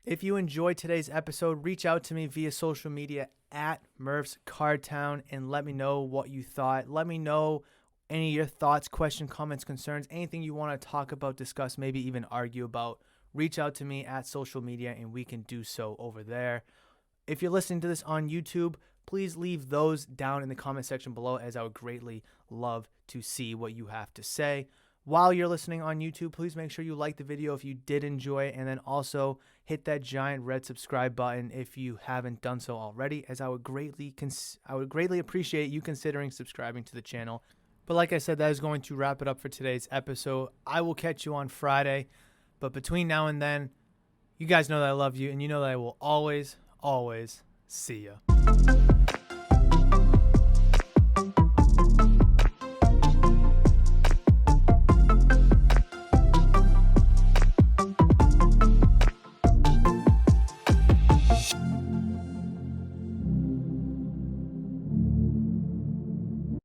If you enjoyed today's episode, reach out to me via social media at Murph's Cardtown and let me know what you thought. Let me know any of your thoughts, questions, comments, concerns, anything you want to talk about, discuss, maybe even argue about. Reach out to me at social media and we can do so over there. If you're listening to this on YouTube, please leave those down in the comment section below, as I would greatly love to see what you have to say. While you're listening on YouTube, please make sure you like the video if you did enjoy it, and then also hit that giant red subscribe button if you haven't done so already, as I would greatly appreciate you considering subscribing to the channel. But like I said, that is going to wrap it up for today's episode. I will catch you on Friday, but between now and then, you guys know that I love you, and you know that I will always see you.